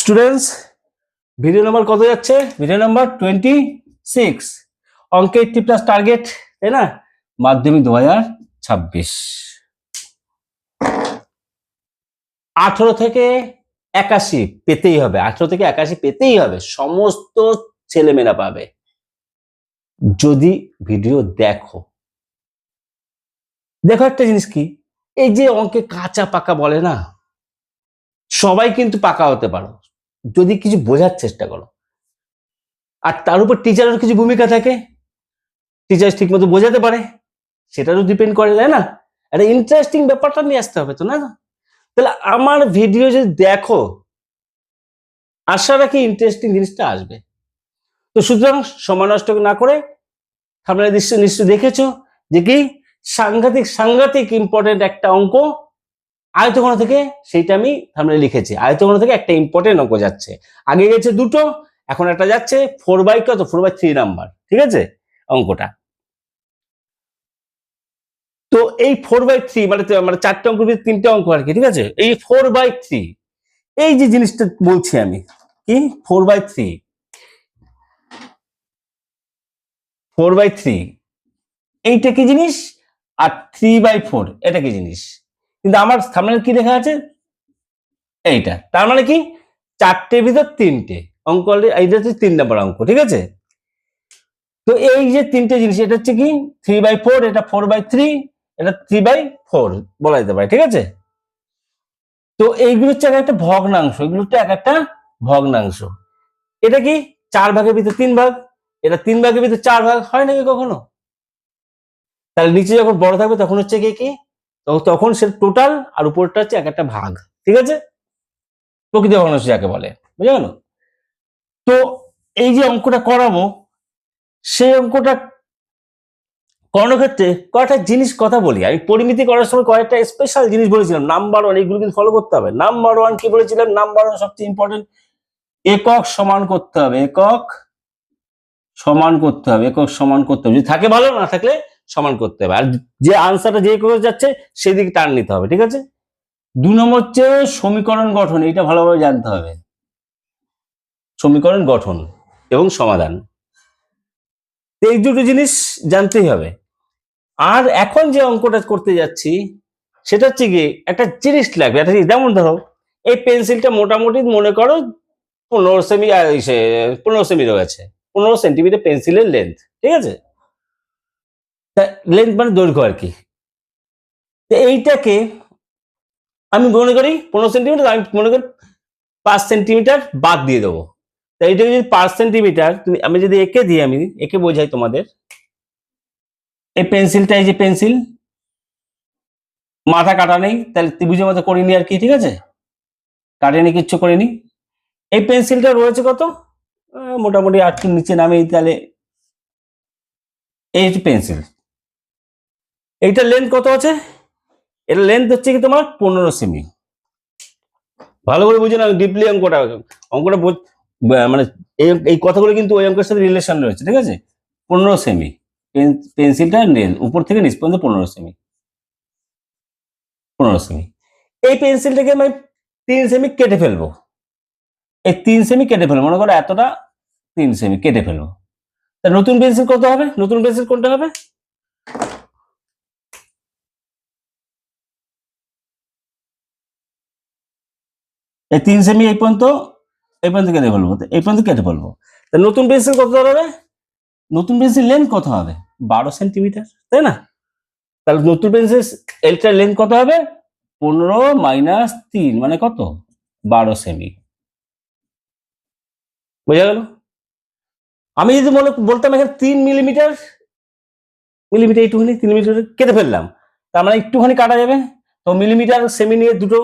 Students, video number কত যাচ্ছে? Video number 26, অঙ্কে 80+ টার্গেট, তাই না? মাধ্যমিক 2026, 18 থেকে 81 পেতেই হবে। 18 থেকে 81 পেতেই হবে, সমস্ত ছেলেমেয়েরা পাবে যদি ভিডিও দেখো। দেখো একটা জিনিস কি, এই যে অঙ্কে কাঁচা পাকা বলে না, সবাই কিন্তু পাকা হতে পারো যদি কিছু বোঝার চেষ্টা করো। আর তার উপর টিচারের কিছু ভূমিকা থাকে, টিচার ঠিক মতো বোঝাতে পারে, সেটারও ডিপেন্ড করে, তাই না? একটা ইন্টারেস্টিং ব্যাপারটা নিয়ে আসতে হবে তো, না? তাহলে আমার ভিডিও যদি দেখো, আশা রাখি ইন্টারেস্টিং জিনিসটা আসবে। তো সুতরাং সময় নষ্ট না করে, আপনারা নিশ্চয় দেখেছো যে কি সাংঘাতিক ইম্পর্টেন্ট একটা অঙ্ক আয়তঘন থেকে, সেইটা আমি সামনে লিখেছি। আয়তঘন থেকে একটা ইম্পর্টেন্ট অঙ্ক যাচ্ছে, আগে গেছে দুটো, এখন একটা যাচ্ছে 4/3 নাম্বার, ঠিক আছে অঙ্কটা। তো এই 4/3 মানে 4টে অঙ্কের ভিতরে 3টে অঙ্ক আর কি, ঠিক আছে? এই 4/3 এই যে জিনিসটা বলছি আমি, কি 4/3 এইটা কি জিনিস, আর 3/4 এটা কি জিনিস? কিন্তু আমার সামনে কি লেখা আছে এইটা, তার মানে কি 4টের ভিতর 3টে অঙ্ক, এইটা হচ্ছে 3 নাম্বার অঙ্ক, ঠিক আছে? তো এই যে 3টে জিনিস, এটা হচ্ছে কি 3/4, এটা 4/3, এটা 3/4 বলা যেতে পারে, ঠিক আছে? তো এইগুলো হচ্ছে একটা ভগ্নাংশ, এগুলো হচ্ছে একটা ভগ্নাংশ। এটা কি 4 ভাগের ভিতরে 3 ভাগ, এটা 3 ভাগের ভিতরে 4 ভাগ, হয় নাকি কখনো? তাহলে নিচে যখন বড় থাকবে তখন হচ্ছে কি তখন সে টোটাল, আর উপরটা হচ্ছে একটা ভাগ, ঠিক আছে? প্রকৃত ভগ্নাংশ যাকে বলে, বুঝা গেল? তো এই যে অঙ্কটা করাবো, সেই অঙ্কটা করানোর ক্ষেত্রে কয়েকটা জিনিস কথা বলি। আমি পরিমিতি করার সময় কয়েকটা স্পেশাল জিনিস বলেছিলাম। নাম্বার 1, এইগুলো কিন্তু ফলো করতে হবে। নাম্বার 1 কি বলেছিলাম? নাম্বার 1 সবচেয়ে ইম্পর্টেন্ট, একক সমান করতে হবে। একক সমান করতে হবে, একক সমান করতে হবে, যদি থাকে ভালো, না থাকলে সমান করতে হবে। আর যে আনসারটা যে একক যাচ্ছে সেদিকে টান নিতে হবে, ঠিক আছে? 2 নম্বর হচ্ছে সমীকরণ গঠন, এটা ভালোভাবে জানতে হবে। সমীকরণ গঠন এবং সমাধান, এই দুটো জিনিস জানতেই হবে। আর এখন যে অঙ্কটা করতে যাচ্ছি সেটা হচ্ছে কি, একটা জিনিস লাগবে। একটা জিনিস, যেমন ধরো এই পেন্সিলটা মোটামুটি মনে করো 15 সেমি, 15 সেমি রয়েছে, 15 সেন্টিমিটার পেন্সিলের লেন্থ, ঠিক আছে? লেন্থ মানে দৈর্ঘ্য আর কি। এইটাকে আমি মনে করি 15 সেন্টিমিটার, আমি মনে করি 5 সেন্টিমিটার বাদ দিয়ে দেবো। তাই এটা যদি 5 সেন্টিমিটার, তুমি আমি যদি একে দিই, আমি একে বোঝাই তোমাদের, এই পেন্সিলটা, এই যে পেন্সিল, মাথা কাটা নেই, তাহলে ত্রিভুজের মতো করিনি আর কি, ঠিক আছে? কাটেনি, কিচ্ছু করিনি। এই পেন্সিলটা রয়েছে কত, মোটামুটি 8 নিচে নামে, তাহলে এই পেন্সিল, এইটার লেন্থ কত আছে? এটা লেন্থ হচ্ছে কি তোমার 15 সেমি। ভালো করে বুঝে না, ডিপলি অঙ্কটা মানে এই কথাগুলো কিন্তু ওই অঙ্কের সাথে রিলেশন রয়েছে, ঠিক আছে? 15 সেমি পেন্সিলটা উপর থেকে নিচ পর্যন্ত 15 সেমি, 15 সেমি। এই পেন্সিলটাকে আমি 3 সেমি কেটে ফেলবো। এই 3 সেমি কেটে ফেলবো, মনে করো এতটা 3 সেমি কেটে ফেলবো। তা নতুন পেন্সিল কত হবে? নতুন পেন্সিল কোনটা হবে? এই 3 সেমি এই পর্যন্ত কেটে ফেলবো, এই পর্যন্ত কেটে ফেলবো। তা নতুন পেন্সিল কত হবে? নতুন পেন্সিল লেন্থ কত হবে? 12 সেন্টিমিটার, তাই না? তাহলে নতুন পেন্সিল এইটার লেন্থ কত হবে? 15 - 3 মানে কত? 12 সেমি। বোঝা গেল? আমি যদি বলতাম এখানে 3 মিলিমিটার, একটুখানি 3 মিলিমিটার কেটে ফেললাম, তার মানে একটুখানি কাটা যাবে। তো মিলিমিটার সেমি নিয়ে দুটো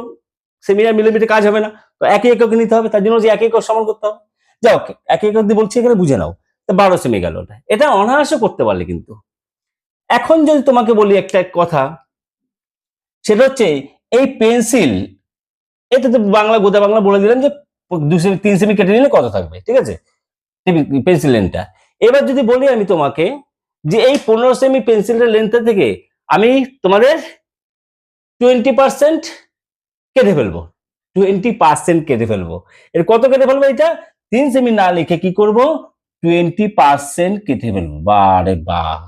সেমি আর মিলিমিটার কাজ হবে না, তো একই একক নিতে হবে। তার জন্য যে একই একক সমান করতে হবে। যাও, একই একক দিয়ে বলছি, এখানে বুঝে নাও। তো 12 সেমি গেল। এটা অনায়াসে করতে পারলে। কিন্তু এখন যদি তোমাকে বলি একটা কথা, সেটা হচ্ছে এই পেন্সিল, এটা তো বাংলা গোদা বাংলা বলে দিলাম যে 2 সেমি 3 সেমি কেটে নিলে কত থাকবে, ঠিক আছে? পেন্সিল লেন্থটা। এবার যদি বলি আমি তোমাকে যে এই 15 সেমি পেন্সিলের লেন্থ থেকে আমি তোমাদের 20% কেটে ফেলবো, 20% কেটে ফেলবো। এর কত কেটে ফেলবো? এটা 3 সেমি না লিখে কি করব, 20% কেটে ফেলবো। বারে বাহ,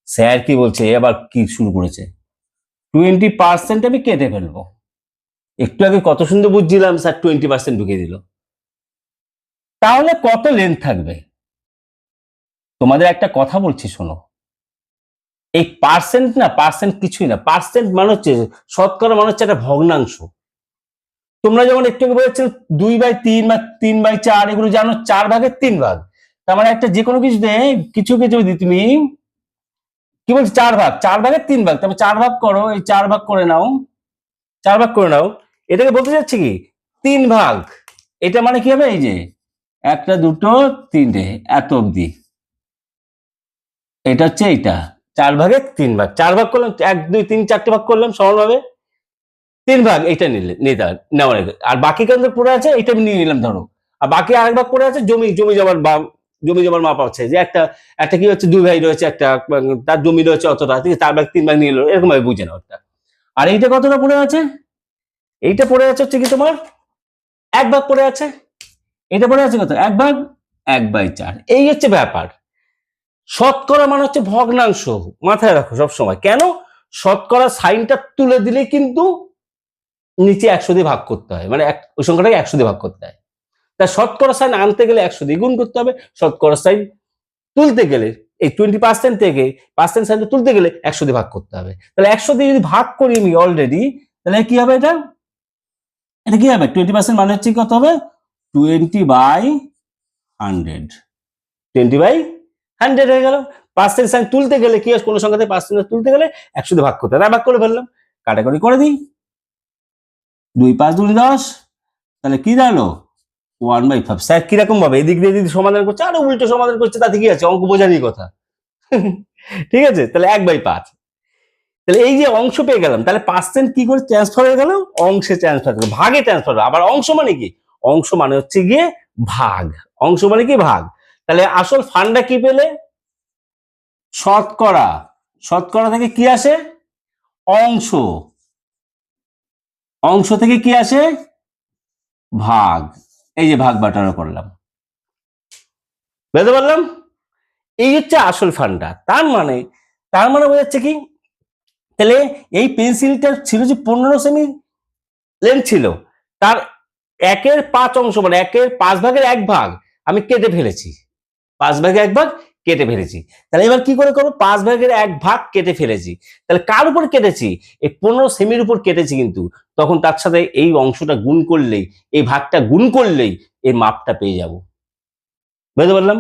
স্যার কি বলছে, এবার কি শুরু করেছে, 20% আমি কেটে ফেলবো। একটু আগে কত সুন্দর বুঝছিলাম, স্যার 20% ঢুকিয়ে দিল। তাহলে কত লেন্থ থাকবে? তোমাদের একটা কথা বলছি শোনো, এই পার্সেন্ট না, পার্সেন্ট কিছুই না, পার্সেন্ট মানে হচ্ছে শতকরা, মানে হচ্ছে একটা ভগ্নাংশ। তোমরা যেমন একটু আগে বলেছিলে 2/3 বা 3/4, এগুলো জানো 4/3 তার মানে একটা যে কোনো কিছুতে কিছুকে যদি তুমি কি বলছো 4/3, তবে 4 ভাগ করো, এই 4 ভাগ করে নাও, 4 ভাগ করে নাও, এটাকে বলতে যাচ্ছে কি 3 ভাগ। এটা মানে কি হবে, এই যে 1 2 3 এত অবধি, এটা হচ্ছে এইটা 4/3, 4 ভাগ করলাম, 1 2 3 4টে ভাগ করলাম সমানভাবে, 3 ভাগ এইটা নেওয়ার আর বাকি কিন্তু পড়ে আছে, এটা আমি নিয়ে নিলাম ধরো। আর বাকি আরেক ভাগ পড়ে আছে জমি জমার মাপ আছে, যে একটা একটা কি হচ্ছে 2 ভাই রয়েছে, একটা তার জমি রয়েছে অতটা, ঠিক আছে, 4/3 নিয়ে নিল, এরকম ভাবে বুঝে নাও একটা। আর এইটা কতটা পড়ে আছে, এইটা পড়ে আছে হচ্ছে কি তোমার 1 ভাগ পড়ে আছে, এটা পড়ে আছে কত 1 ভাগ 1/4। এই হচ্ছে ব্যাপার। শতকরা মানে হচ্ছে ভগ্নাংশ, মাথায় রাখো সব সময়। কেন? শতকরা সাইনটা তুলে দিলে কিন্তু নিচে 100 দিয়ে ভাগ করতে হয়, মানে ওই সংখ্যাটাকে 100 দিয়ে ভাগ করতে হয়। তা শতকরা সাইন আনতে গেলে 100 দিয়ে গুণ করতে হবে, শতকরা সাইন তুলতে গেলে এই 20% থেকে পার্সেন্ট সাইনটা তুলতে গেলে 100 দিয়ে ভাগ করতে হবে। তাহলে 100 দিয়ে যদি ভাগ করি আমি অলরেডি, তাহলে কি হবে, এটা এটা কি হবে, 20% মানে হচ্ছে কত হবে, 20/100, 20/100 হয়ে গেল। পার্সেন্ট সাইন তুলতে গেলে কি হয়, কোনো সংখ্যাতে পার্সেন্ট তুলতে গেলে 100 দিয়ে ভাগ করতে হবে, ভাগ করে ফেললাম, কাটাকাটি করে দিই, 2 5 2 10, তাহলে কি দাঁড়ালো 1/5। স্যার কিরকম ভাবে এদিক দিয়ে যদি সমাধান করছে, আরো উল্টো সমাধান করছে, তাতে কি আছে, অঙ্ক বোঝারই কথা। ঠিক আছে, তাহলে 1/5। তাহলে এই যে অংশ পেয়ে গেলাম, তাহলে পার্সেন্ট কি করে ট্রান্সফার হয়ে গেল, অংশে ট্রান্সফার হলো, ভাগে ট্রান্সফার হলো। আবার অংশ মানে কি, অংশ মানে হচ্ছে গিয়ে ভাগ, অংশ মানে কি ভাগ। তাহলে আসল ফান্ডা কি পেলে, শতকরা, শতকরা থেকে কি আসে, অংশ, অংশ থেকে কি আসে, ভাগ। এই যে ভাগ বাটানো করলাম, বুঝতে পারলাম। এই হচ্ছে আসল ফান্ডা। তার মানে বোঝাচ্ছে কি, তাহলে এই পেন্সিলটা ছিল যে 15 সেমি লেন্থ ছিল, তার 1/5 অংশ, মানে 1/5 ভাগের 1 ভাগ আমি কেটে ফেলেছি, 5 ভাগে 1 ভাগ কেটে ফেলেছি। তাহলে এবার কি করে করবো, 5 ভাগের 1 ভাগ কেটে ফেলেছি, তাহলে কার উপর কেটেছি, এই 15 সেমির উপর কেটেছি, কিন্তু তখন তার সাথে এই অংশটা গুণ করলেই, এই ভাগটা গুণ করলেই এই মাপটা পেয়ে যাব। বুঝতে পারলাম,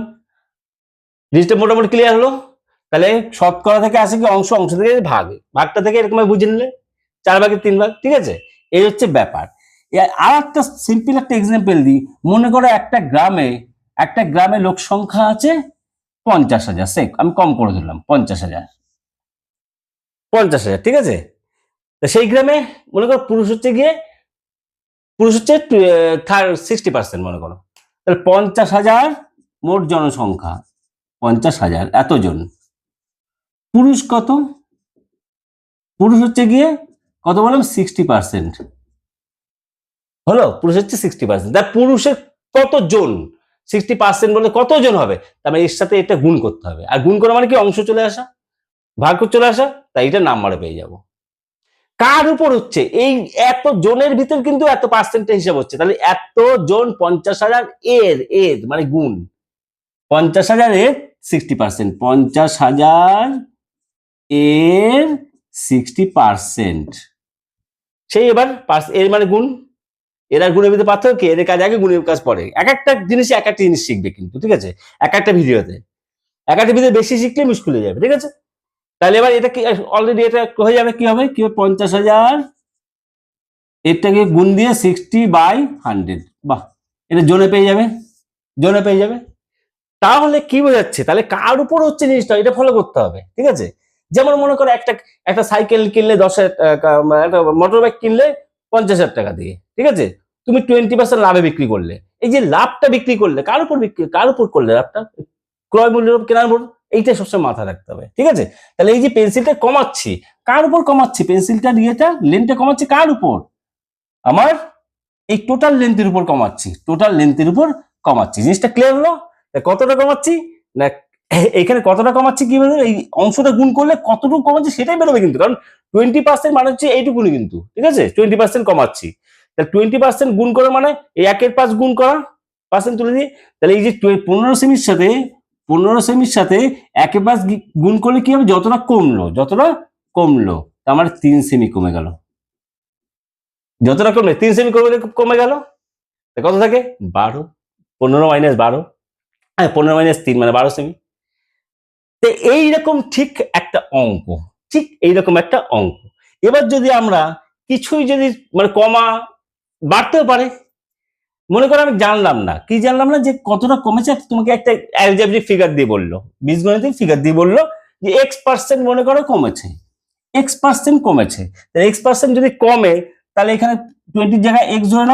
জিনিসটা মোটামুটি ক্লিয়ার হলো। তাহলে শতকরা থেকে আসে কি অংশ, অংশ থেকে ভাগ, ভাগটা থেকে এরকম বুঝে নিলে 4/3 ঠিক আছে। এই হচ্ছে ব্যাপার। আর একটা সিম্পল একটা এক্সাম্পল দিই। মনে করো একটা গ্রামে লোক সংখ্যা আছে 50,000, সে আমি কম করে দিলাম 50,000, ঠিক আছে। তো সেই গ্রামে মনে করো পুরুষ হচ্ছে 60%, মনে করো, তাহলে 50,000 মোট জনসংখ্যা, 50,000 এতজন। পুরুষ কত, পুরুষ হচ্ছে কত বললাম 60%, হলো, পুরুষ হচ্ছে 60%। তার পুরুষের কতজন, 60% বলে কতজন হবে, তার মানে এর সাথে এটা গুণ করতে হবে, আর গুণ করা মানে কি অংশ চলে আসা, ভাগ চলে আসা, তাই এটা নাম্বারে পেয়ে যাব। কার উপর হচ্ছে, এই এত জনের ভিতর কিন্তু এত পার্সেন্টেজ হিসাব হচ্ছে, তাহলে এত জন 50,000 এর মানে গুণ, 50,000 এর 60%, 50,000 এর 60%, সেই এবার এর মানে গুণ, এরা গুণের ভিতরে পার্থক্য কি, এদের কাজ আগে গুণের কাজ পরে। এক একটা জিনিস শিখবে কিন্তু, ঠিক আছে, এক একটা ভিডিওতে, এক একটা ভিডিও বেশি শিখলে মুশকিল হয়ে যাবে, ঠিক আছে। তাহলে এবার এটা কি অলরেডি এটা হয়ে যাবে, কি হবে 50,000, এটাকে গুণ দিয়ে 60/100, বাহ, এটা জোনে পেয়ে যাবে। তাহলে কি বোঝাচ্ছে, তাহলে কার উপর হচ্ছে জিনিসটা, এটা ফলো করতে হবে, ঠিক আছে। যেমন মনে করো একটা সাইকেল কিনলে 10,000 টাকা, একটা মোটর বাইক কিনলে 50,000 টাকা দিয়ে, ঠিক আছে, তুমি 20% লাভে বিক্রি করলে, এই যে লাভটা বিক্রি করলে কার উপর করলে লাভটা, ক্রয় মূল্যের উপর, কেনার উপর, এইটা সবসময় মাথায় রাখতে হবে, ঠিক আছে। তাহলে এই যে পেন্সিলটা কমাচ্ছি, কার উপর কমাচ্ছি, পেন্সিলটা লেনটা কমাচ্ছি কার উপর, আমার এই টোটাল লেন্থের উপর কমাচ্ছি, জিনিসটা ক্লিয়ার হলো? কতটা কমাচ্ছি না, এখানে কতটা কমাচ্ছি কি বলবো, এই অংশটা গুণ করলে কতটুকু কমাচ্ছি সেটাই বেরোবে কিন্তু, কারণ 20% মানে হচ্ছে এইটুকুনি কিন্তু, ঠিক আছে? 20% কমাচ্ছি, তাহলে 20% গুণ করা মানে এই 1/5 গুণ করা, পার্সেন্ট তুলে দিই, তাহলে এই যে 15 সেমির সাথে 1/5 গুণ করলে কি হবে, যতটা কমলো তার মানে 3 সেমি কমে গেল, যতটা কমলে 3 সেমি কমে গেল, কত থাকে 12, 15 - 12, 15 - 3 মানে 12 সেমি। তো এইরকম ঠিক একটা অঙ্ক, এবার যদি আমরা কিছুই যদি মানে কমা বাড়তেও পারে, মনে করো আমি জানলাম না যে কতটা কমেছে, তোমাকে একটা অ্যালজেব্রিক ফিগার দিয়ে বললো, বীজগণিতিক ফিগার দিয়ে বললো যে x% মনে করো কমেছে, তাহলে x% যদি কমে তাহলে এখানে 20 জায়গায় x ধরে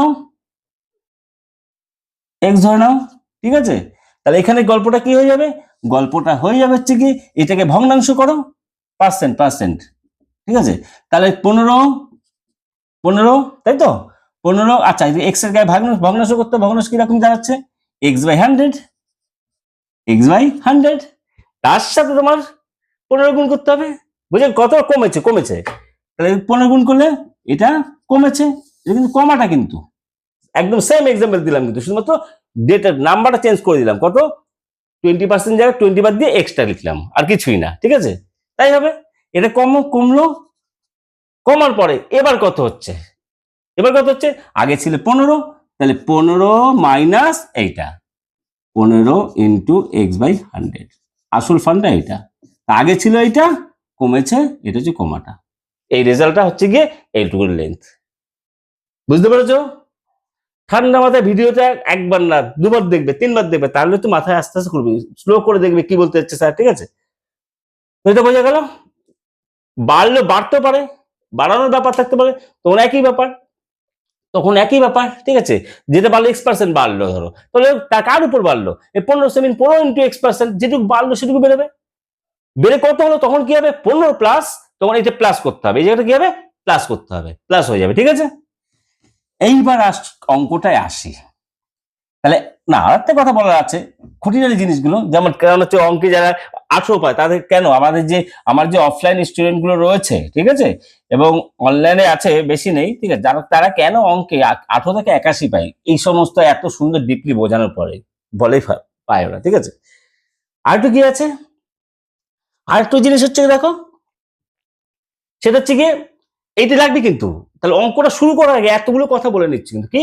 নাও, ঠিক আছে? তাহলে এখানে গল্পটা কি হয়ে যাবে, হচ্ছে কি, এটাকে ভগ্নাংশ করো, পার্সেন্ট, ঠিক আছে? তাহলে 15, তাই তো 15, আচ্ছা এক্স এর গায়ে ভগ্নাংশ করতে, ভগ্নাংশ কিরকম দাঁড়াচ্ছে, x/100, তার সাথে তোমার 15 গুণ করতে হবে, বুঝলেন? কত কমেছে, তাহলে 15 গুণ করলে এটা কমেছে, এটা কিন্তু কমাটা কিন্তু একদম সেম এক্সাম্পল দিলাম, কিন্তু শুধুমাত্র ডেটা নাম্বারটা চেঞ্জ করে দিলাম, কত 20% জায়গায় 20 বাদ দিয়ে এক্সট্রা লিখলাম, আর কিছুই না, ঠিক আছে? তাই হবে, এটা কমলো, কমার পরে এবার কত হচ্ছে, আগে ছিল 15, তাহলে 15 মাইনাস এইটা 15 ইন্টু x/100, আসল ফান্ডটা এইটা, আগে ছিল এইটা, কমেছে, এটা হচ্ছে কমাটা, এই রেজাল্টটা হচ্ছে গিয়ে এইটুকু লেন্থ, বুঝতে পেরেছো? ঠান্ডা মাথায় ভিডিওটা একবার না দুবার দেখবে, 3বার দেখবে, তাহলে তো মাথায় আস্তে আস্তে করবে, স্লো করে দেখবে কি বলতে চাচ্ছে স্যার, ঠিক আছে? তো এটা বোঝা গেল, বাড়তে পারে, বাড়ানোর ব্যাপার থাকতে পারে, তখন একই ব্যাপার, ঠিক আছে? যেটা বাড়লো x% বাড়লো, ধরো তাহলে কার উপর বাড়লো, এই 15 সেমি 15 ইন্টু x%, যেটুকু বাড়লো সেটুকু বেরোবে, বেড়ে কত হলো, তখন কি হবে 15 প্লাস, তখন এটা প্লাস করতে হবে, এই জায়গাটা কি হবে, প্লাস হয়ে যাবে, ঠিক আছে? এইবার অঙ্কটায় আসি, তাহলে না আরেকটা কথা বলার আছে, খুঁটিনাটি জিনিসগুলো, যেমন কারণ হচ্ছে অঙ্কে যারা 18 পায় তাদের কেন, আমার যে অফলাইন স্টুডেন্ট গুলো রয়েছে, ঠিক আছে, এবং অনলাইনে আছে বেশি নেই, ঠিক আছে, তারা কেন অঙ্কে 18 থেকে 81 পায়, এই সমস্ত এত সুন্দর ডিপলি বোঝানোর পরে বলেই পায় ওরা, ঠিক আছে? আরেকটু কি আছে, আরেকটু জিনিস হচ্ছে দেখো, সেটা হচ্ছে গিয়ে এইটা লাগবে কিন্তু, তাহলে অঙ্কটা শুরু করার আগে এতগুলো কথা বলে নিচ্ছি কিন্তু, কি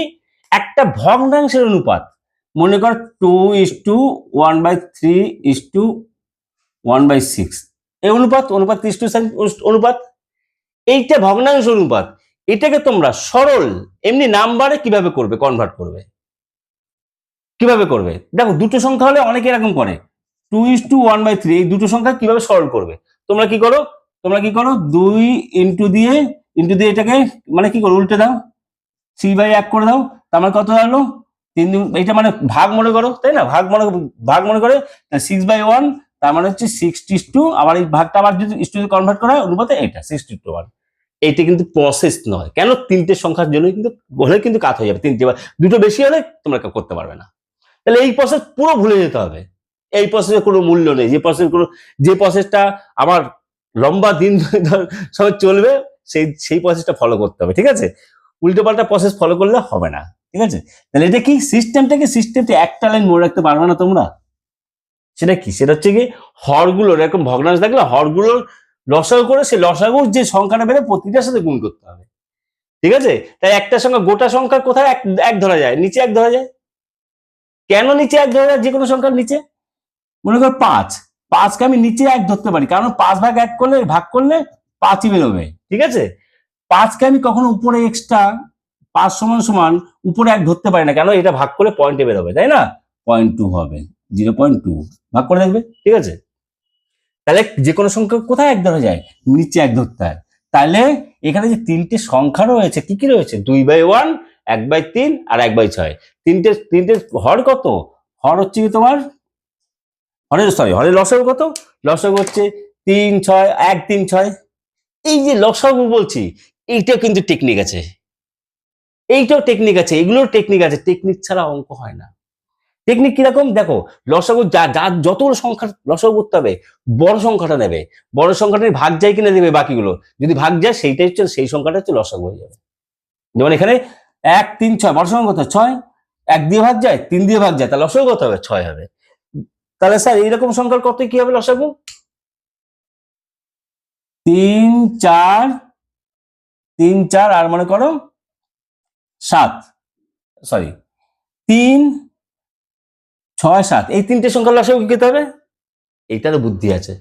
একটা ভগ্নাংশের অনুপাত, মনে কর 2:1/3:1/6, এই অনুপাত 3:6 এইটা ভগ্নাংশ অনুপাত, এটাকে তোমরা সরল এমনি নাম্বারে কিভাবে করবে, দেখো দুটো সংখ্যা হলে অনেকে এরকম করে, 2:1/3, এই দুটো সংখ্যা কিভাবে সরল করবে, তোমরা কি করো 2 ইন্টু দিয়ে এটাকে মানে কি করো, উল্টে দাও, 3/1 করে দাও, তার মানে কত হলো 3, এটা মানে ভাগ মনে করো, তাই না? ভাগ মনে করে 6/1, তার মানে হচ্ছে 6:2, আবার এই ভাগটা আবার যদি কনভার্ট করা হয় অনুপাতে, এটা 6:1, এইটা কিন্তু প্রসেস নয়, কেন, তিনটে সংখ্যার জন্য কিন্তু হলে কিন্তু কাজ হয়ে যাবে, তিনটে বা দুটো বেশি হলে তোমরা করতে পারবে না, তাহলে এই প্রসেস পুরো ভুলে যেতে হবে, এই প্রসেসের কোনো মূল্য নেই, যে প্রসেসটা আমার লম্বা দিন সবাই চলবে, সেই প্রসেসটা ফলো করতে হবে, ঠিক আছে? উল্টো পাল্টা প্রসেস ফলো করলে হবে না, ঠিক আছে? তাহলে এটা কি সিস্টেমটা একটা লাইন মনে রাখতে পারবে না তোমরা, সেটা হচ্ছে কি, হরগুলোর এরকম ভগ্নাংশ থাকলে হরগুলোর লসাগু করে, সেই লসাগুর যে সংখ্যাটা বেরো প্রতিটার সাথে গুণ করতে হবে, ঠিক আছে? তাই একটা সংখ্যা, গোটা সংখ্যা কোথায় এক ধরা যায়, নিচে এক ধরা যায়, কেন নিচে এক ধরা যায়, যে কোনো সংখ্যার নিচে, মনে কর 5কে আমি নিচে এক ধরতে পারি, কারণ 5/1 করলে ভাগ করলে 5ই বেরোবে, ঠিক আছে? 5কে আমি কখনো উপরে এক্সট্রা 5 সমান উপরে 1 ধরতে পারি না, কেন, এটা ভাগ করলে পয়েন্টে বেরোবে, তাই না? 0.2 হবে, 0.2 ভাগ করে দেখবে, ঠিক আছে? তাহলে যে কোনো সংখ্যা কোথায় এক ধরা যায়, নিচে এক ধরতে হয়, তাহলে এখানে যে তিনটে সংখ্যা রয়েছে, কি রয়েছে, 2/1, 1/3 আর 1/6, তিনটে হর কত, হর হচ্ছে কি তোমার, হরের লসাগু কত, লসাগু হচ্ছে 3, 6, 1, 3, 6, এই যে লসাগু বলছি, এইটা কিন্তু টেকনিক আছে, এইটাও টেকনিক আছে, এগুলোর টেকনিক আছে, টেকনিক ছাড়া অঙ্ক হয় না। টেকনিক কিরকম দেখো, লসাগু যতগুলো সংখ্যা লসাগু করতে হবে, বড় সংখ্যাটা নেবে, বড় সংখ্যাটা ভাগ যায় কিনা দেবে, বাকিগুলো যদি ভাগ যায় সেইটাই হচ্ছে, সেই সংখ্যাটা হচ্ছে লসাগু হয়ে যাবে। যেমন এখানে 1 3 6 বড় সংখ্যা কত 6, 1 দিয়ে ভাগ যায়, 3 দিয়ে ভাগ যায়, তাহলে লসাগু কত হবে 6 হবে। তাহলে স্যার এইরকম সংখ্যার কত কি হবে লসাগু? 3 4 3 4 আর মনে করো 7, সরি 3 6 7, এই তিনটে সংখ্যার লসাগু কি করতে হবে? এইটারও বুদ্ধি আছে।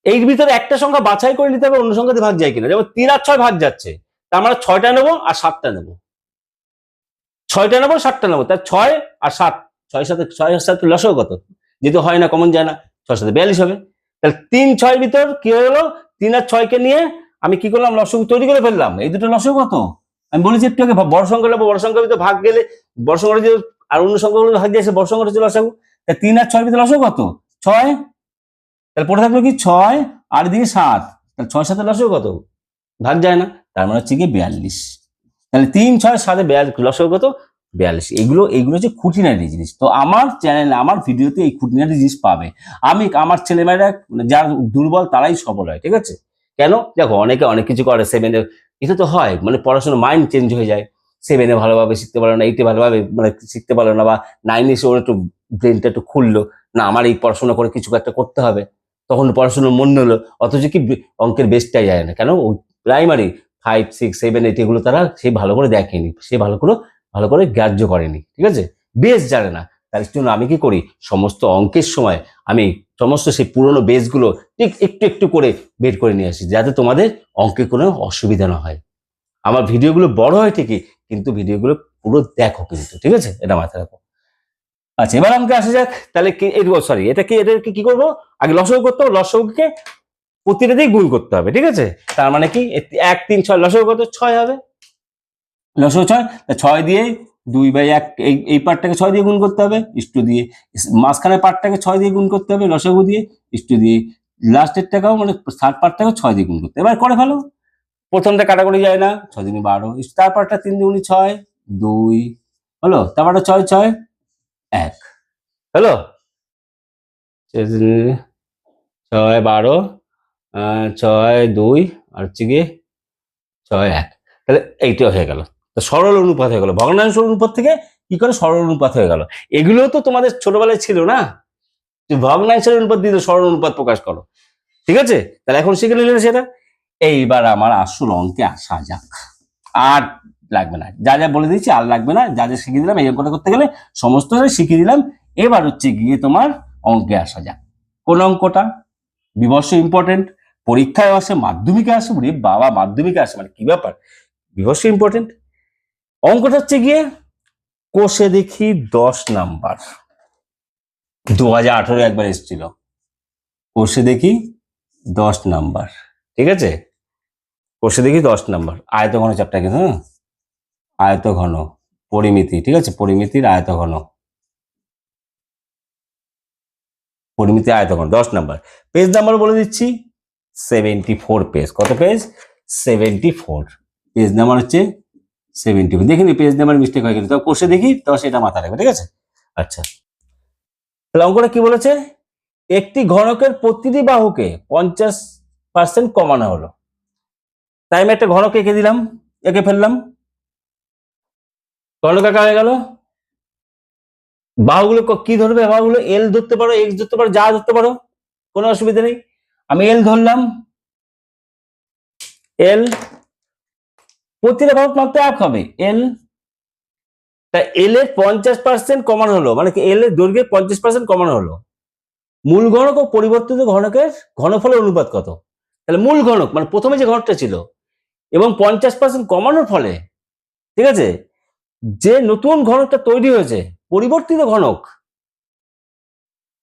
এর ভিতরে একটা সংখ্যা বাছাই করে নিতে হবে অন্য সংখ্যাতে ভাগ যায় কিনা। যেমন 3 আর 6 ভাগ যাচ্ছে, তার মানে 6টা নেবো আর 7টা নেবো, 6টা নেবো 7টা নেবো, তার 6 আর 7, 6 আর 7 লসাগু কত? যেহেতু হয় না, কমন যায় না, 6 7 42 হবে। তাহলে 3 6 ভিতর কি হয়ে গেল, 3 আর 6 কে নিয়ে আমি কি করলাম, লসাগু তৈরি করে ফেললাম। এই দুটো লসাগু কত? আমি বলেছি একটু আগে, বড় সংখ্যা নেবো, বড় সংখ্যার ভিতরে ভাগ গেলে বড় সংখ্যাটা যদি আর অন্য সংখ্যাগুলো ভাগ যায়, বড় সংখ্যাটা হচ্ছে লসাগু। তা 3 আর 6 ভিতরে লসাগু কত? 6। তাহলে পড়ে থাকলো কি 6 আর দিকে 7, তাহলে 6 7 লসাগু কত? ভাগ যায় না, তার মানে হচ্ছে কি 42। তাহলে 3 6 7 লসাগু কত? 42। এইগুলো হচ্ছে খুঁটিনাটি জিনিস। তো আমার চ্যানেলে, আমার ভিডিওতে এই খুঁটিনাটি জিনিস পাবে। আমি আমার ছেলেমেয়েরা যারা দুর্বল তারাই সবল হয়, ঠিক আছে? কেন? দেখো অনেকে অনেক কিছু করে, 7-এ এটা তো হয়, মানে পড়াশোনার মাইন্ড চেঞ্জ হয়ে যায়। 7-এ ভালোভাবে শিখতে পারলো না, 8-এ ভালোভাবে মানে শিখতে পারলো না, বা 9-এ এসে ওর একটু ব্রেনটা একটু খুললো, না আমার এই পড়াশোনা করে কিছু একটা করতে হবে, তখন পড়াশোনার মন হলো, অথচ কি অঙ্কের বেসটাই যায় না। কেন? ওই প্রাইমারি 5 6 7 8 এগুলো তারা সে ভালো করে দেখেনি, সে ভালো করে গ্রাহ্য করেনি, ঠিক আছে? বেস জানে না। তার জন্য আমি কি করি, সমস্ত অঙ্কের সময় আমি সমস্ত সেই পুরনো বেসগুলো ঠিক একটু একটু করে বের করে নিয়ে আসি, যাতে তোমাদের অঙ্কে কোনো অসুবিধা না হয়। আমার ভিডিওগুলো বড় হয় ঠিকই, কিন্তু ভিডিওগুলো পুরো দেখো কিন্তু, ঠিক আছে? এটা মাথায় রাখো। আচ্ছা, এবার অঙ্কে আসা যাক। তাহলে কি, সরি, এটাকে কি করবো, আগে লসাগু করতে হবে, লসাগুকে প্রতিটা দিয়ে গুণ করতে হবে, ঠিক আছে? তার মানে কি 1 3 6 লসাগু কত? 6 হবে। লসাগু 6, 6 দিয়ে 2/1, এই পার্টটাকে 6 দিয়ে গুণ করতে হবে, ইস্টু দিয়ে মাঝখানের পার্টটাকে 6 দিয়ে গুণ করতে হবে লসাগু দিয়ে, ইস্টু দিয়ে লাস্টের টাকাও মানে থার্ড পার্টটাকে 6 দিয়ে গুণ করতে হবে। এবার করে ফেলো। প্রথমটা কাটাকুটি যায় না, 6 দিনে 12, তার পার্টটা 3 দুগুণে 6 2 হলো, তারপরটা 6 6 1 হলো, 6 12 6 2 আর হচ্ছে গিয়ে 6 1। তাহলে এইটা হয়ে গেল। তো সরল অনুপাত হয়ে গেল, ভগ্নাংশ অনুপাত থেকে কি করে সরল অনুপাত হয়ে গেল। এগুলো তো তোমাদের ছোটবেলায় ছিল না, যে ভগ্নাংশের অনুপাত দিয়ে সরল অনুপাত প্রকাশ করো, ঠিক আছে? তাহলে এখন শিখে নিলে সেটা। এইবার আমার আসল অঙ্কে আসা যাক। আর লাগবে না, যা যা বলে দিচ্ছি আর লাগবে না, যা যা শিখিয়ে দিলাম এই অঙ্কটা করতে গেলে সমস্ত শিখিয়ে দিলাম। এবার হচ্ছে গিয়ে তোমার অঙ্কে আসা যাক। কোন অঙ্কটা? বিবর্ষ ইম্পর্টেন্ট, পরীক্ষায় আসে, মাধ্যমিকে আসে, বাবা মাধ্যমিকে আসে মানে কি ব্যাপার, বিবর্ষ ইম্পর্টেন্ট। অঙ্কটা হচ্ছে গিয়ে কোষে দেখি 10 নাম্বার, 2018 একবার এসেছিল, কোষে দেখি 10 নাম্বার, ঠিক আছে? কোষে দেখি 10 নাম্বার, আয়তঘন চ্যাপ্টার কিন্তু, হ্যাঁ, আয়তঘন পরিমিতি, ঠিক আছে? পরিমিতির আয়তঘন, পরিমিতি আয়তঘন 10 নাম্বার। পেজ নাম্বার বলে দিচ্ছি 74 পেজ। কত পেজ? 74 পেজ নাম্বার হচ্ছে 74। দেখিনি পেজ নাম্বার মিস্টেক হয়ে গেল, তো কোষে দেখি তো সেটা মাথায় রাখবে, ঠিক আছে? আচ্ছা, তাহলে অঙ্কটা কি বলেছে, একটি ঘনকের প্রতিটি বাহুকে 50% কমানো হলো। তাই আমি একটা ঘনক এঁকে দিলাম, এঁকে ফেললাম, ঘনক আঁকা হয়ে গেল। বাহুগুলো কি ধরবে? বাহুগুলো এল ধরতে পারো, এক্স ধরতে পারো, যা ধরতে পারো, কোনো অসুবিধা নেই। আমি এল ধরলাম, এল প্রতিটা বাহু মাত্র 1 হবে, এল। তা এল এর 50% কমানো হলো, মানে কি এল এর দৈর্ঘ্যের 50% কমানো হলো। মূল ঘনক ও পরিবর্তিত ঘনকের ঘনফলের অনুপাত কত? তাহলে মূল ঘনক মানে প্রথমে যে ঘনকটা ছিল এবং 50% কমানোর ফলে, ঠিক আছে, যে নতুন ঘনকটা তৈরি হয়েছে, পরিবর্তিত ঘনক,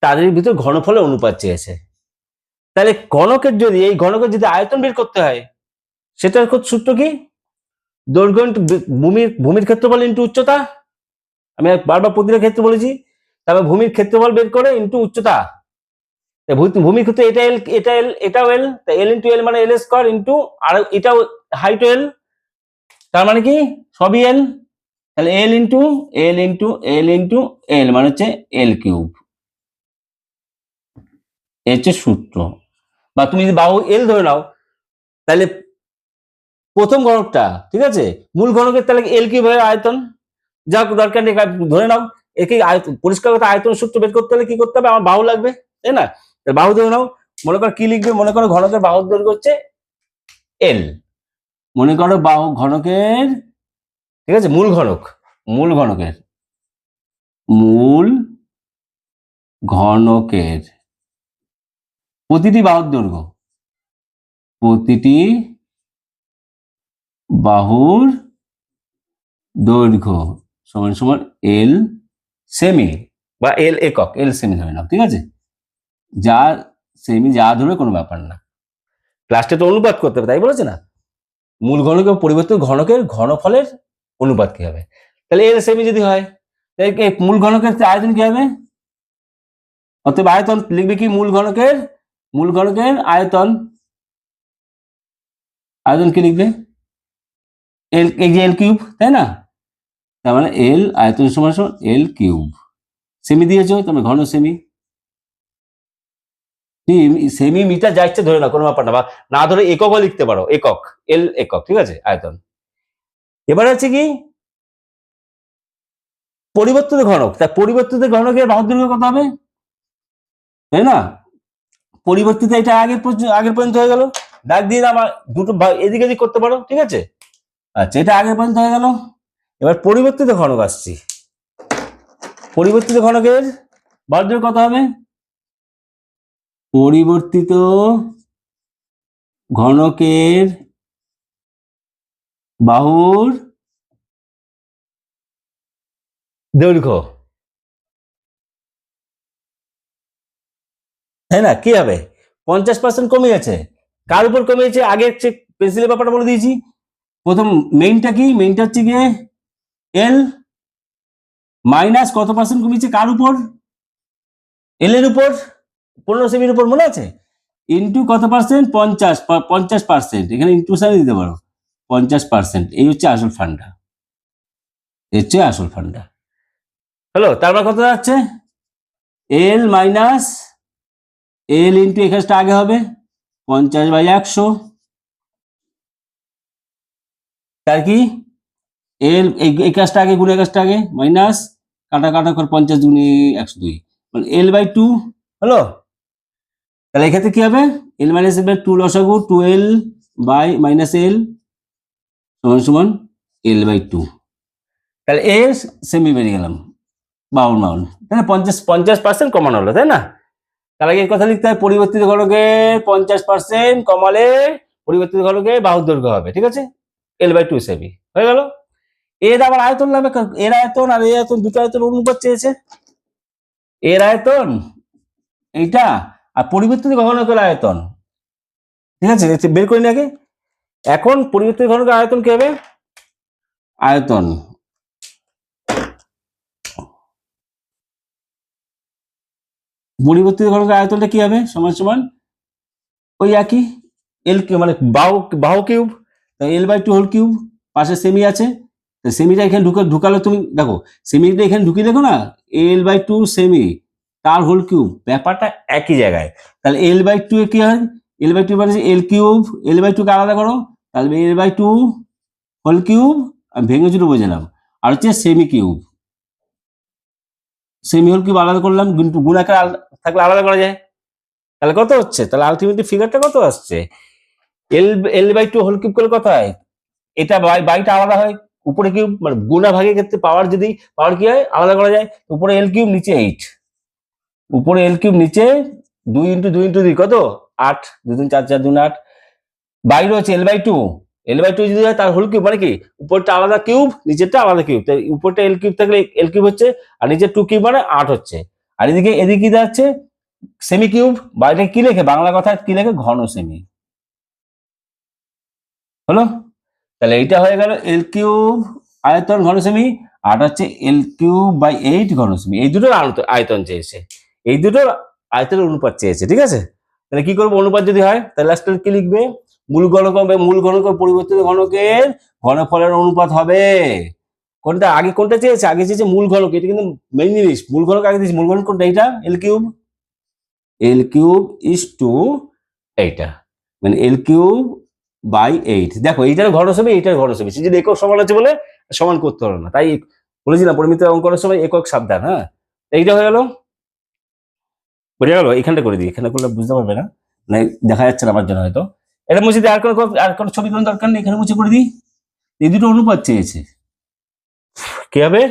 তাদের ভিতর ঘনফলের অনুপাত চেয়েছে। তাহলে ঘনকের যদি, এই ঘনকের যদি আয়তন বের করতে হয়, সেটার সূত্র কি? দৈর্ঘ্য ইন্টু ভূমির ক্ষেত্রফল ইন্টু উচ্চতা। আমি বারবার প্রতিটা ক্ষেত্রে বলেছি। তারপর ভূমির ক্ষেত্রফল বের করে ইন্টু উচ্চতা। ভূমির ক্ষেত্রে এটা এল, এটা এল, এটাও এল, তা এল ইন্টু এল মানে এল স্কোয়ার ইন্টু, আর এটাও হাইট এল, তার মানে কি সবই এল, তাহলে L into L into L into L মানে হচ্ছে এল কিউব, এর হচ্ছে সূত্র। বা তুমি যদি বাহু এল ধরে নাও তাহলে প্রথম ঘনকটা, ঠিক আছে, মূল ঘনকের তাহলে এল কিউব হয়ে আয়তন, যা দরকার নেই ধরে নাও। একে পরিষ্কার কথা আয়তন সূত্র বের করতে হলে কি করতে হবে, আমার বাহু লাগবে, তাই না? বাহু ধরে নাও, মনে করো কি লিখবে, মনে করো ঘনকের বাহুর দৈর্ঘ্য হচ্ছে এল, মনে করো বাহু ঘনকের, ঠিক আছে, মূল ঘনক, মূল ঘনকের, মূল ঘনকের প্রতিটি বাহুর দৈর্ঘ্য, প্রতিটি বাহুর দৈর্ঘ্য সমান সমান এল সেমি বা এল একক, এল সেমি ধরে নাও, ঠিক আছে, যা সেমি যা ধরে কোনো ব্যাপার না, ক্লাসটা তো অনুপাত করতে হবে, তাই বলেছে না, মূল ঘনক এবং পরিবর্তিত ঘনকের ঘনফলের অনুপাত কি হবে, তাহলে এল সেমি যদি হয় তাহলে মূল ঘনকের আয়তন কি হবে, অতএব আয়তন লিখবে কি, মূল ঘনকের আয়তন, আয়তন কি লিখবে, এল, এই যে এল কিউব, তাই না, তার মানে এল আয়তন সমান সমান এল কিউব, সেমি দিয়েছো তোমরা ঘন সেমি, সেমি মিটার যা ইচ্ছে ধরে না কোনো ব্যাপার না, বা না ধরে এককও লিখতে পারো, একক, এল একক, ঠিক আছে, আয়তন। এবার হচ্ছে কি পরিবর্তিত ঘনক, তাই পরিবর্তিত ঘনকের বাহুর দৈর্ঘ্য কত হবে, তাই না, পরিবর্তিত এটা আগের পর্যন্ত হয়ে গেল, দাগ দিয়ে আমার দুটো এদিক এদিক করতে পারো, ঠিক আছে, আচ্ছা এটা আগের পর্যন্ত হয়ে গেল। এবার পরিবর্তিত ঘনক আসছি, পরিবর্তিত ঘনকের বাহুর দৈর্ঘ্য কত হবে, পরিবর্তিত ঘনকের বাহুর দৈর্ঘ্য, তাই না, কি হবে 50% কমে গেছে, কার উপর কমে গেছে, আগে পেন্সিলের ব্যাপারটা বলে দিয়েছি, প্রথম মেইনটা কি, মেইনটা হচ্ছে গিয়ে এল মাইনাস কত পার্সেন্ট কমেছে কার উপর, এল এর উপর, 15 সেমির উপর, মনে আছে, ইন্টু কত পার্সেন্ট, 50%, এখানে ইন্টু সাইন দিতে পারো, 50%, এই হচ্ছে আসল ফান্ডা, এর হচ্ছে আসল ফান্ডা, হ্যালো, তারপর কত যাচ্ছে, এল মাইনাস এল ইন্টু এখানটা আগে হবে 50/100, তার কি এল এই কাজটা আগে গুণে কাজটা আগে মাইনাস কাটা কাটা করে 50 গুণে 102 মানে L/2 হলো, তাহলে এক্ষেত্রে কি হবে, L মাইনাস L/2 লসাগু 2L বাই মাইনাস L সমান সমান L/2, তাহলে এ সেমি বেরিয়ে গেলাম, বাউল মাউল, তাই না, 50% কমানো হলো, তাই না, তাহলে এই কথা লিখতে হয়, পরিবর্তিত ঘনকে 50% কমালে পরিবর্তিত ঘনকে বাহুর দৈর্ঘ্য হবে, ঠিক আছে, L/2 সেমি হয়ে গেল। এর আবার আয়তন লাগবে, এর আয়তন আর এই আয়তন দুটো আয়তন অনুপাত চেয়েছে, এর আয়তন এইটা আর পরিবর্তিত ঘনকের আয়তন, ঠিক আছে, বের করি আগে, এখন পরিবর্তিত ঘনকের আয়তন কি হবে, আয়তন পরিবর্তিত ঘনকের আয়তনটা কি হবে, সমান সমান ওই একই এল মানে বাহু কিউব, L/2 হোল কিউব, পাশে সেমি আছে, সেমিটা এখানে ঢুকালে তুমি দেখো, সেমিটা এখানে ঢুকিয়ে দেখো না, L/2 সেমি তার হোল কিউব, ব্যাপারটা একই জায়গায়, তাহলে L/2 এ কি হয়, L/2 মানে এল কিউব, L/2 কে আলাদা করো, তাহলে L/2 হোল কিউব, আমি ভেঙে চুরে বোঝালাম, আর হচ্ছে semi cube, semi whole cube আলাদা করলাম, গুণ আকারে থাকলে আলাদা করা যায়, তাহলে কত হচ্ছে, তাহলে আলটিমেটলি ফিগারটা কত আসছে, L/2 হোল কিউব করলে কত হয়, এটা বাইটা আলাদা হয়, উপরে কিউব মানে গুণা ভাগের ক্ষেত্রে পাওয়ার যদি পাওয়ার কি হয় আলাদা করা যায়, উপরে এল কিউব নিচে 8, উপরে এল কিউব নিচে 2 ইন্টু 2 ইন্টু 2 কত 8, 2 3 4 4 2 8, বাইরে হচ্ছে L/2 যদি হয় তার হোল কিউব মানে কি উপরটা আলাদা কিউব নিচেরটা আলাদা কিউব, তাই উপরটা এল কিউব থাকলে এল কিউব হচ্ছে, আর নিচে 2 কিউব মানে 8 হচ্ছে, আর এদিকে কি যাচ্ছে সেমি কিউব, বাইরে কি লেখে বাংলা কথায় কি লেখে ঘন সেমি, হলো, তাহলে এইটা হয়ে গেল এল কিউব আয়তন ঘন সেমি, আর হচ্ছে এল কিউব বাই 8 ঘন সেমি, এই দুটোর আয়তন চেয়েছে, এই দুটোর আয়তনের অনুপাত চেয়েছে, ঠিক আছে, তাহলে কি করবো, অনুপাত যদি হয় তাহলে লাস্টে কি লিখবে, মূল ঘনক হবে, মূল ঘনক পরিবর্তিত ঘনকের ঘনফলের অনুপাত হবে। কোনটা আগে, কোনটা চেয়েছে? আগে চেয়েছে মূল ঘনক, এটা কিন্তু মেইন জিনিস। মূল ঘনক আগে দিয়েছি, মূল ঘনক কোনটা? এইটা L cube, L cube is to এইটা, মানে এল কিউব বাই 8। দেখো এইটার ঘনক হবে, এইটার ঘনক হবে, সে যদি একক সমান আছে বলে সমান করতে পারো না, তাই বলেছিলাম পরিমিত অঙ্কনের সময় একক সাবধান। হ্যাঁ, এইটা হয়ে গেল, বোঝা গেল? এখানটা করে দিই, এখানে করলে বুঝতে পারবে না, মানে দেখা যাচ্ছে না আমার জন্য হয়তো। এটা মুছে দিই, আর কোনো ছবি কোনো দরকার নেই, এখানে মুছে করে দিই। এই দুটো অনুপাত চেয়েছে, কি হবে?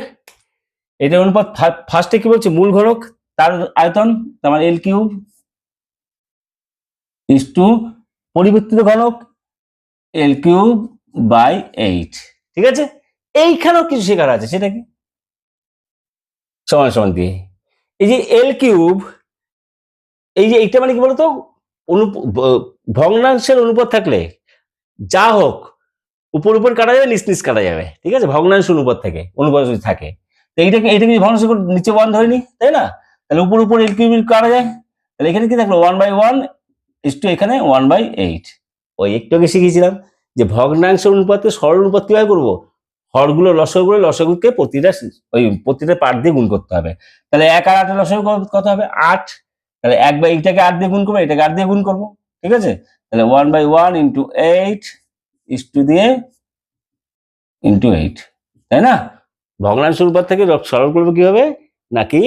এটা অনুপাত ফার্স্টে কি বলছে? মূল ঘনক তার আয়তন, তার মানে এল কিউব ইস টু পরিবর্তিত ঘনক এল কিউব বাই 8। ঠিক আছে, এইখানেও কিছু শেখার আছে, সেটা কি? সমান সমান দিয়ে এই যে এল কিউব, এই যে এইটা মানে কি বলতো? ভগ্নাংশের অনুপাত থাকলে যা হোক উপর উপর কাটা যাবে, নিচ নিচ কাটা যাবে। ঠিক আছে, ভগ্নাংশ অনুপাত থেকে অনুপাত যদি থাকে, তো এইটাকে কি ভগ্নাংশ নিচে 1 ধরে নি, তাই না? তাহলে উপর উপর এল কিউব কাটা যায়, তাহলে এখানে কি থাকলো? 1/1 ইস টু এখানে 1/8। ওই একটু আগে শিখিয়েছিলাম যে ভগ্নাংশ অনুপাতে সরল অনুপাত কিভাবে করবো? হরগুলো লসাগু করে লসাগুকে প্রতিটা পার্ট দিয়ে গুণ করতে হবে। তাহলে 1 আর 8 লসাগু কত হবে? 8। তাহলে 1/এইটাকে 8 দিয়ে গুণ করবো, এটাকে 8 দিয়ে গুণ করবো। ঠিক আছে, তাহলে 1/1 ইন্টু 8 ইস টু দিয়ে ইন্টু 8, তাই না? ভগ্নাংশ অনুপাত থেকে সরল করবো কিভাবে? নাকি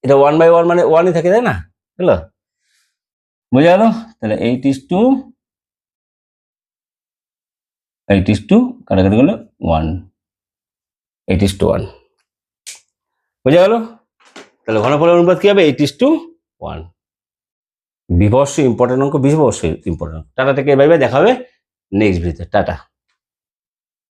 এটা 1/1 মানে 1ই থাকে, তাই না? বুঝলো? বোঝা গেল? তাহলে 8 ইস টু কাটাকাটি করলে 1, 8:1। বোঝা গেল? তাহলে ঘনফলের অনুপাত কি হবে? 8:1। বিভস্য ইম্পর্টেন্ট অঙ্ক, বিভস্য ইম্পর্টেন্ট। টাটা থেকে এভাবে দেখা হবে নেক্সট ভিডিওতে। টাটা।